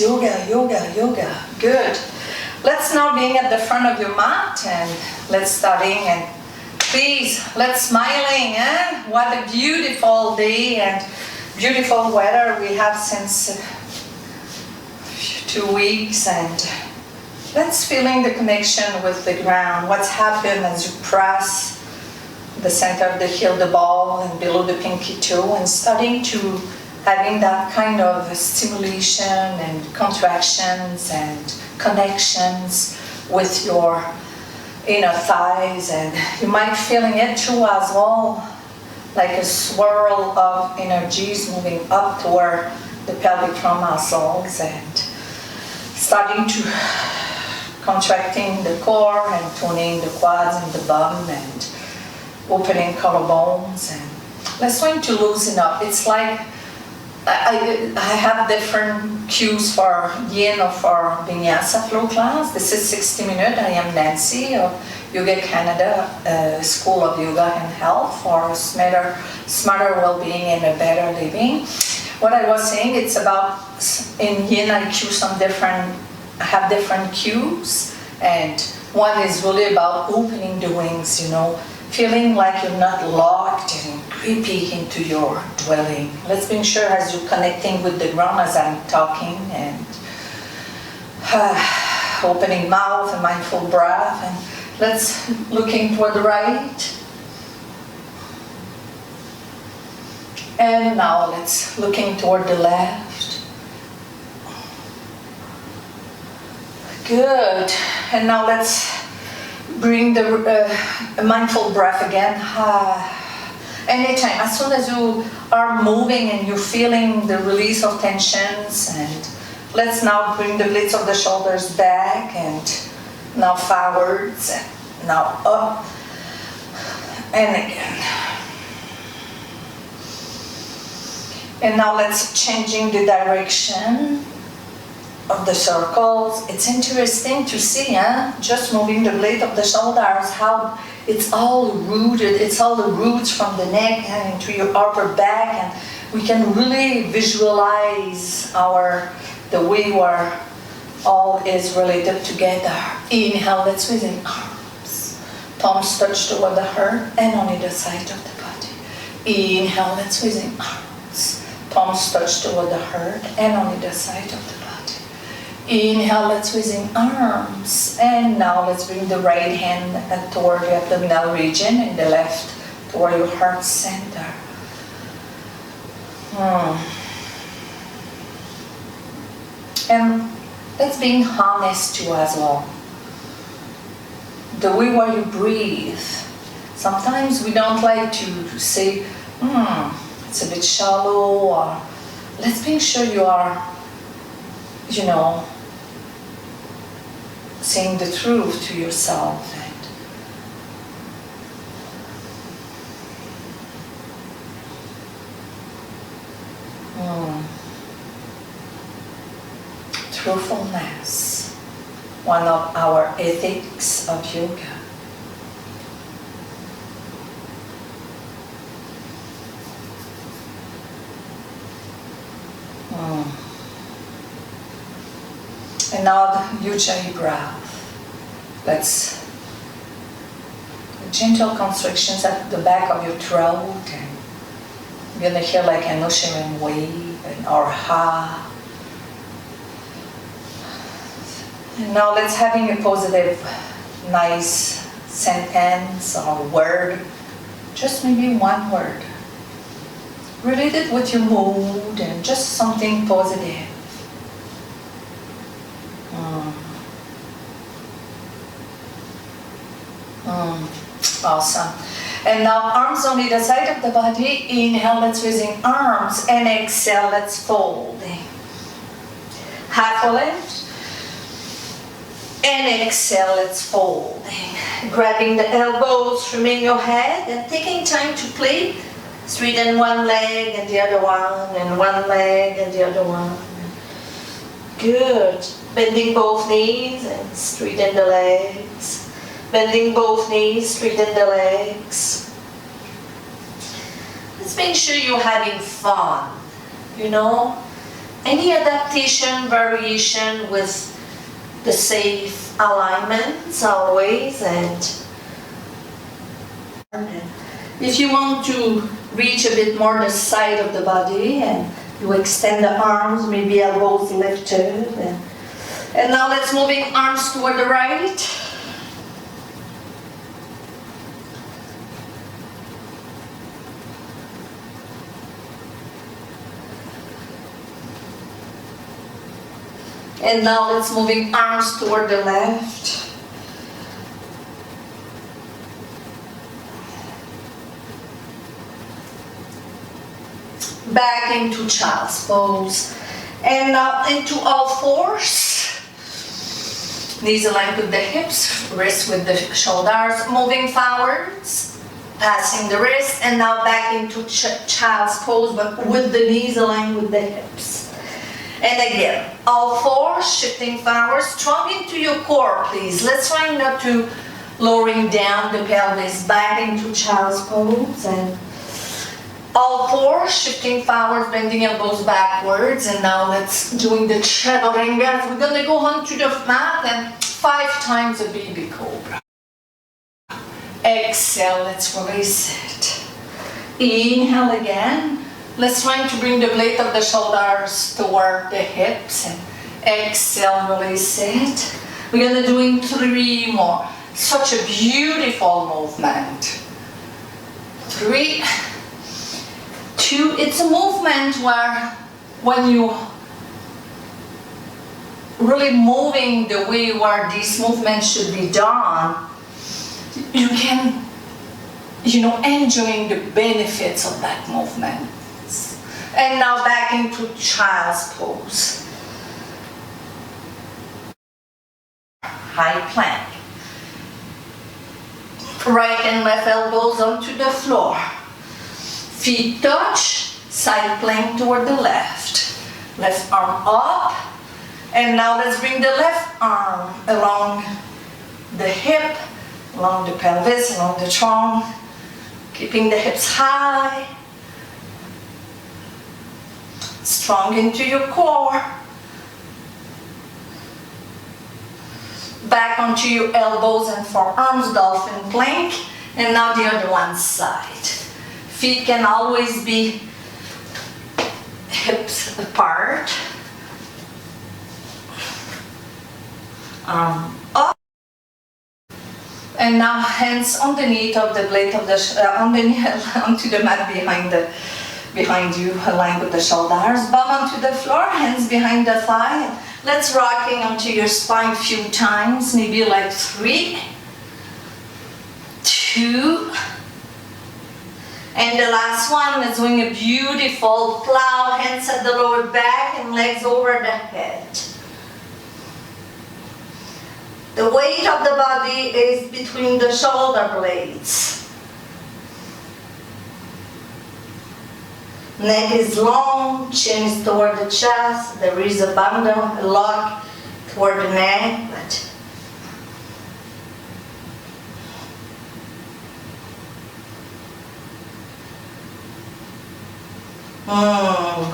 Yoga, yoga, yoga. Good. Let's now being at the front of your mat and let's starting and please let's smiling. What a beautiful day and beautiful weather we have since 2 weeks, and let's feeling the connection with the ground. What's happened as you press the center of the heel, the ball, and below the pinky toe, and starting to having that kind of stimulation and contractions and connections with your inner thighs, and you might feeling it too as well, like a swirl of energies moving up toward the pelvic floor muscles and starting to contracting the core and toning the quads and the bum and opening collarbones, and let's try to loosen up. It's like I have different cues for yin or for vinyasa flow class. This is 60 minutes. I am Nancy of Yoga Canada, School of Yoga and Health for smarter well-being and a better living. What I was saying, it's about in yin I cue some different, I have different cues, and one is really about opening the wings, you know, feeling like you're not locked and creepy into your dwelling. Let's make sure as you're connecting with the ground as I'm talking, and opening mouth and mindful breath, and let's looking toward the right. And now let's looking toward the left. Good. And now let's bring the mindful breath again. Anytime, as soon as you are moving and you're feeling the release of tensions, and let's now bring the blades of the shoulders back and now forwards and now up and again. And now let's changing the direction of the circles. It's interesting to see, just moving the blade of the shoulders, how it's all rooted, it's all the roots from the neck and into your upper back, and we can really visualize the way where all is related together. Inhale, let's within arms. Palms touch toward the heart and on either side of the body. Inhale, let's within arms. Palms touch toward the heart and on either side of the body. Inhale, let's within arms, and now let's bring the right hand toward the abdominal region and the left toward your heart center. And that's being honest to as well. The way where you breathe. Sometimes we don't like to say, it's a bit shallow, or let's make sure you are, you know, saying the truth to yourself. And truthfulness, one of our ethics of yoga. And now the Ujjayi breath. Let's gentle constrictions at the back of your throat, and you're gonna hear like an ocean wave and or ha. And now let's having a positive, nice sentence or word, just maybe one word, related with your mood and just something positive. Awesome. And now arms on either side of the body. Inhale, let's raising arms, and exhale, let's fold. Half a lift. And exhale, let's fold. Grabbing the elbows, trimming your head, and taking time to play. Straighten one leg and the other one, and one leg and the other one. Good. Bending both knees and straighten the legs. Bending both knees, straighten the legs. Let's make sure you're having fun, you know? Any adaptation, variation with the safe alignments always. And if you want to reach a bit more the side of the body, and you extend the arms, maybe elbows lifted. And now let's moving arms toward the right. And now let's moving arms toward the left. Back into child's pose. And now into all fours. Knees aligned with the hips, wrists with the shoulders, moving forwards, passing the wrist, and now back into child's pose, but with the knees aligned with the hips. And again, all fours, shifting forward, strong into your core, please. Let's try not to lowering down the pelvis, back into child's pose, and all fours, shifting forward, bending elbows backwards, and now let's doing the chaturanga. We're gonna go onto the mat and 5 times a baby cobra. Exhale, let's release it. Inhale again. Let's try to bring the blade of the shoulders toward the hips, and exhale, release it. We're gonna doing 3 more. Such a beautiful movement. 3, 2, it's a movement where when you really moving the way where these movements should be done, you can, enjoying the benefits of that movement. And now back into child's pose. High plank. Right and left elbows onto the floor. Feet touch, side plank toward the left. Left arm up. And now let's bring the left arm along the hip, along the pelvis, along the trunk. Keeping the hips high. Strong into your core. Back onto your elbows and forearms, dolphin plank. And now the other one side. Feet can always be hips apart. Arm up. And now hands underneath of the blade of the onto the mat behind you, aligned with the shoulders. Bum onto the floor, hands behind the thigh. Let's rocking onto your spine a few times, maybe like 3, 2, and the last one, let's doing a beautiful plow, hands at the lower back and legs over the head. The weight of the body is between the shoulder blades. Neck is long, chin is toward the chest. There is a bundle, a lock toward the neck.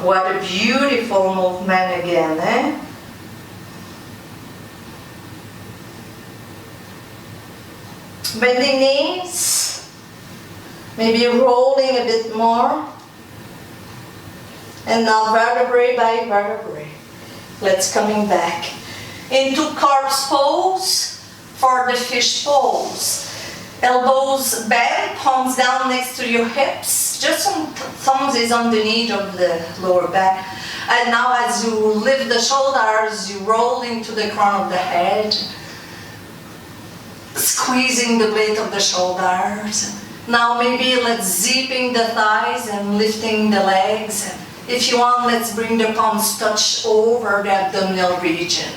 What a beautiful movement again, eh? Bending knees, maybe rolling a bit more. And now vertebrae by vertebrae. Let's coming back into corpse pose for the fish pose. Elbows bent, palms down next to your hips. Just some thumbs is underneath of the lower back. And now as you lift the shoulders, you roll into the crown of the head. Squeezing the blade of the shoulders. Now maybe let's zipping the thighs and lifting the legs. If you want, let's bring the palms touch over the abdominal region.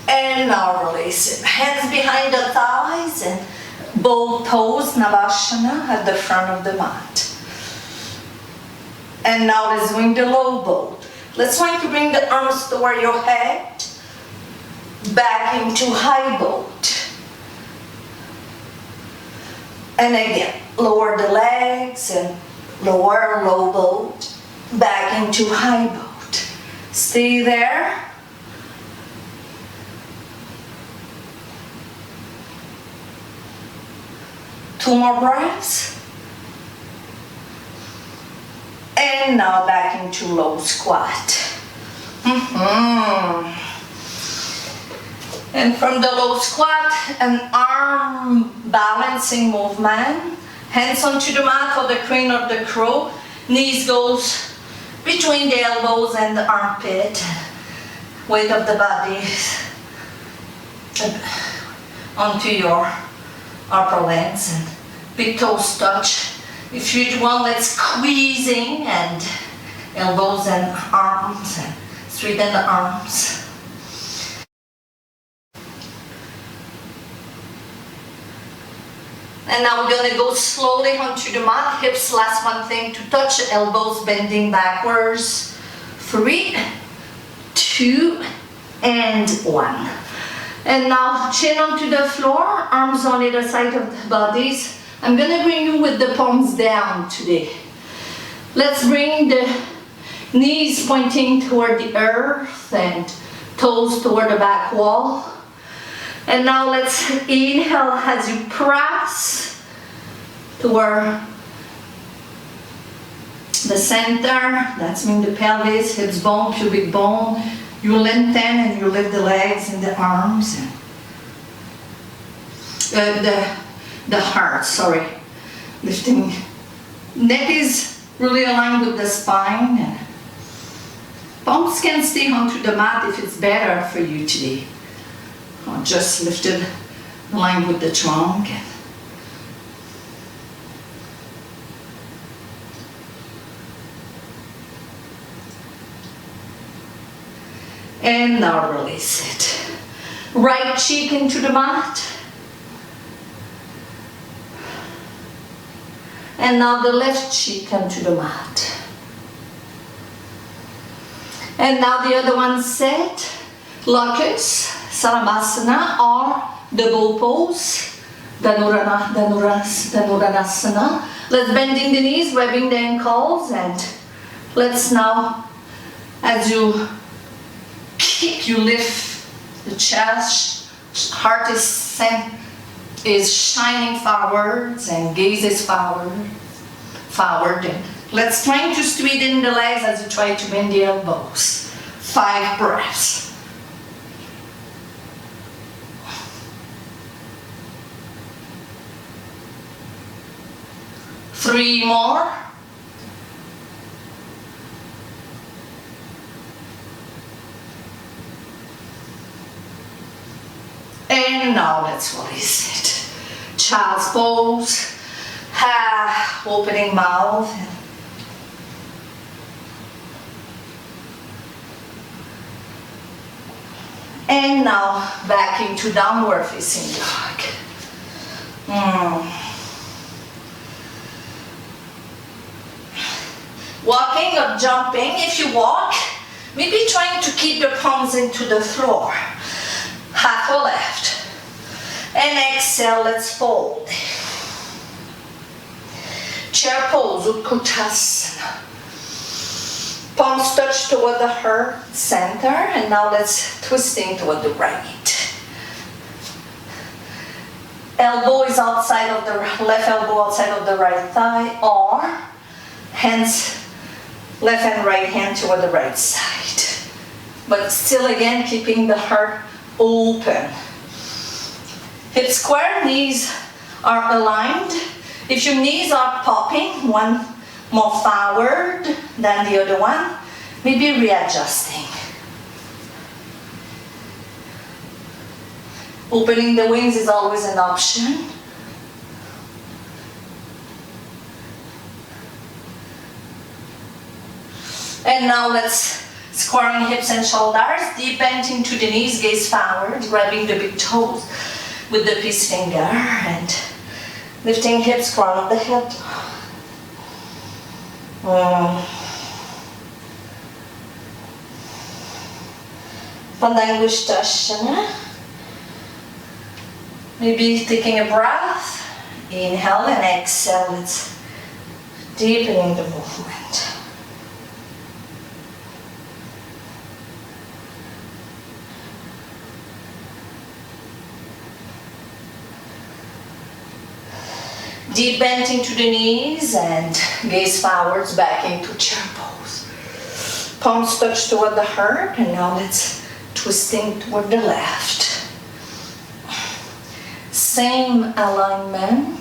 And now release it. Hands behind the thighs and bow pose, Navasana at the front of the mat. And now let's bring the low bow. Let's try to bring the arms toward your head. Back into high boat. And again, lower the legs and lower low boat, back into high boat. Stay there. Two more breaths. And now back into low squat. And from the low squat, an arm balancing movement. Hands onto the mat or the crane or the crow. Knees goes between the elbows and the armpit. Weight of the body onto your upper legs and big toes touch. If you want, let's squeezing and elbows and arms and straighten the arms. And now we're going to go slowly onto the mat. Hips, last one thing to touch. Elbows bending backwards. 3, 2, and 1. And now chin onto the floor, arms on either side of the bodies. I'm going to bring you with the palms down today. Let's bring the knees pointing toward the earth and toes toward the back wall. And now let's inhale as you press toward the center. That's mean the pelvis, hips bone, pubic bone. You lengthen and you lift the legs and the arms. And the heart, sorry. Lifting. Neck is really aligned with the spine. And palms can stay onto the mat if it's better for you today. Or just lifted, aligned with the trunk. And now release it. Right cheek into the mat. And now the left cheek into the mat. And now the other one set. Lotus, Samasana, or the bow pose. Dhanurasana. Let's bend in the knees, rubbing the ankles, and let's now, as you kick, you lift the chest, heart is shining forwards and gaze is forward. And let's try to straighten the legs as you try to bend the elbows. 5 breaths. 3 more. And now let's release it. Child's pose. Opening mouth. And now back into downward facing dog. Walking or jumping, if you walk, maybe trying to keep your palms into the floor. Half or left. And exhale, let's fold. Chair pose, Utkatasana. Palms touch toward the heart center, and now let's twisting toward the right. Elbow is outside of the left elbow outside of the right thigh, or hands, left and right hand toward the right side. But still again, keeping the heart open. Hips square, knees are aligned. If your knees are popping, one more forward than the other one, maybe readjusting. Opening the wings is always an option. And now let's squaring hips and shoulders, deep bend into the knees, gaze forward, grabbing the big toes with the peace finger and lifting hips, crown of the head. Pandangustasana. Maybe taking a breath Inhale and exhale. It's deepening the movement. Deep bend into the knees and gaze forwards back into chair pose. Palms touch toward the heart, and now let's twisting toward the left. Same alignment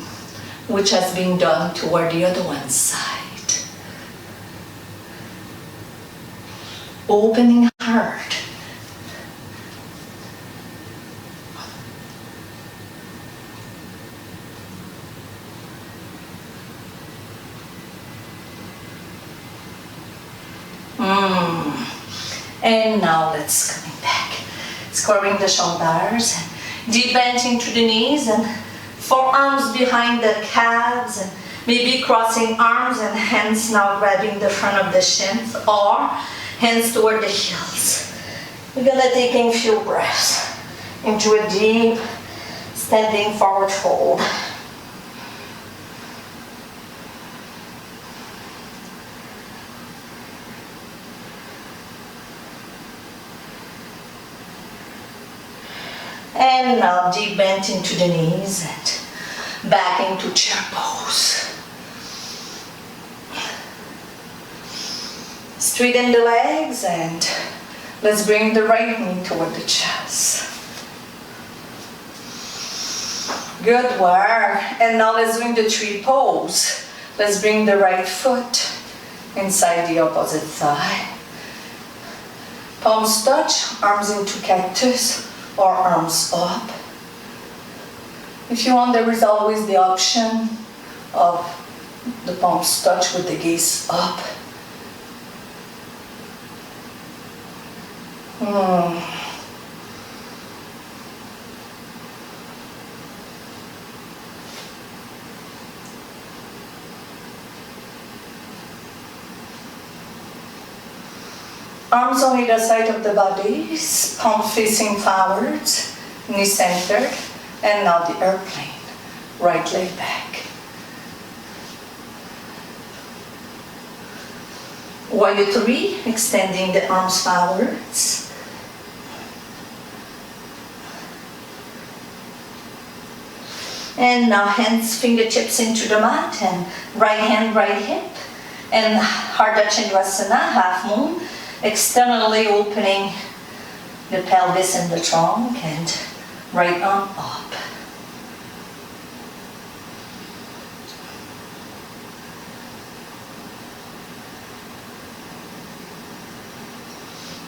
which has been done toward the other one side. Opening heart. And now let's coming back. Squaring the shoulders. Deep bend into the knees and forearms behind the calves. And maybe crossing arms and hands now grabbing the front of the shins or hands toward the heels. We're gonna take in a few breaths into a deep standing forward fold. And now deep bend into the knees and back into chair pose. Straighten the legs and let's bring the right knee toward the chest. Good work. And now let's bring the tree pose. Let's bring the right foot inside the opposite thigh. Palms touch, arms into cactus or arms up. If you want, there is always the option of the palms touch with the gaze up. Arms on either side of the body, palm facing forwards, knee centered, and now the airplane, right leg back. Warrior 3, extending the arms forwards. And now hands, fingertips into the mat, and right hand, right hip, and Ardha Chandrasana, half moon. Externally opening the pelvis and the trunk and right arm up.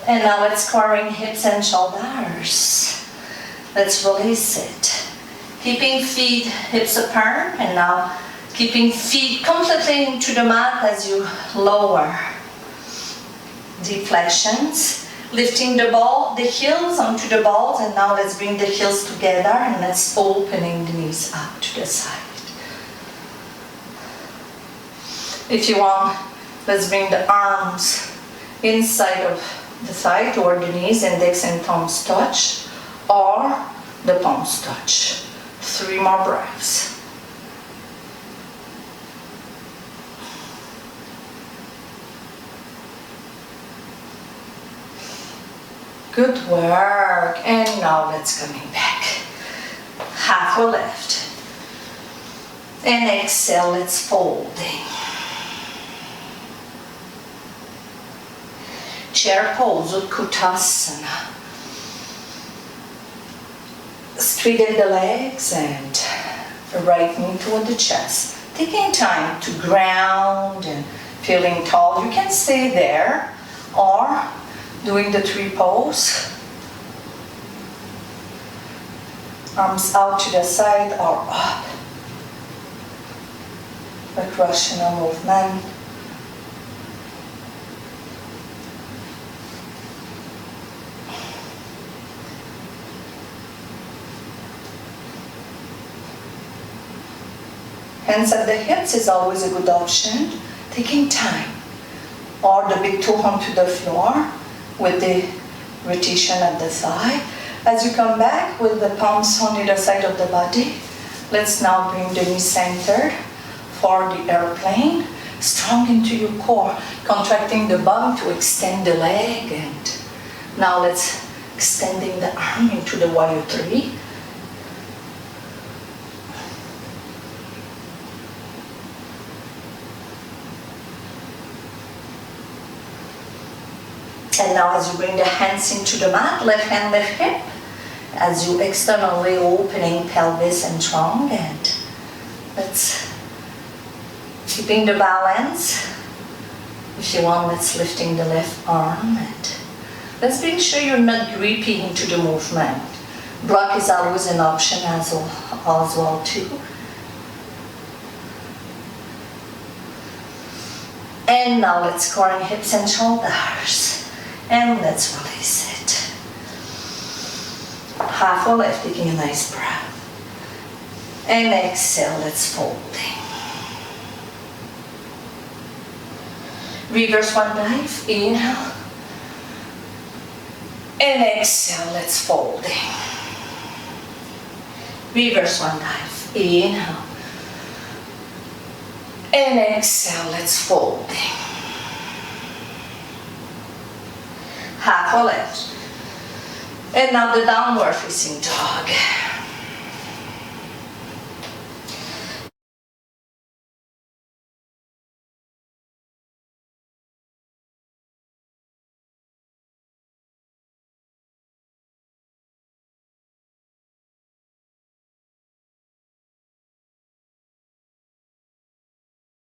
And now let's squaring hips and shoulders. Let's release it. Keeping feet hips apart and now keeping feet completely into the mat as you lower. Deep flexions, lifting the heels onto the balls, and now let's bring the heels together and let's opening the knees up to the side. If you want, let's bring the arms inside of the thigh toward the knees, index and thumbs touch, or the palms touch. 3 more breaths. Good work. And now let's coming back. Half a lift. And exhale, let's folding. Chair pose, Utkatasana. Straighten the legs and the right knee toward the chest. Taking time to ground and feeling tall. You can stay there or doing the tree pose. Arms out to the side or up. Recreational movement. Hands at the hips is always a good option. Taking time. Or the big toe onto the floor with the rotation at the thigh. As you come back with the palms on either side of the body, Let's now bring the knee centered for the airplane. Strong into your core, contracting the bum to extend the leg. And now let's extending the arm into the warrior 3. And now as you bring the hands into the mat, left hand, left hip, as you externally opening pelvis and trunk, and let's keeping the balance. If you want, let's lifting the left arm, and let's make sure you're not gripping into the movement. Block is always an option as well too. And now let's squaring hips and shoulders. And let's release it. Half or left, taking a nice breath. And exhale, let's folding. Reverse one dive, inhale. And exhale, let's folding. Reverse one dive, inhale. And exhale, let's folding. Half or left. And now the downward facing dog.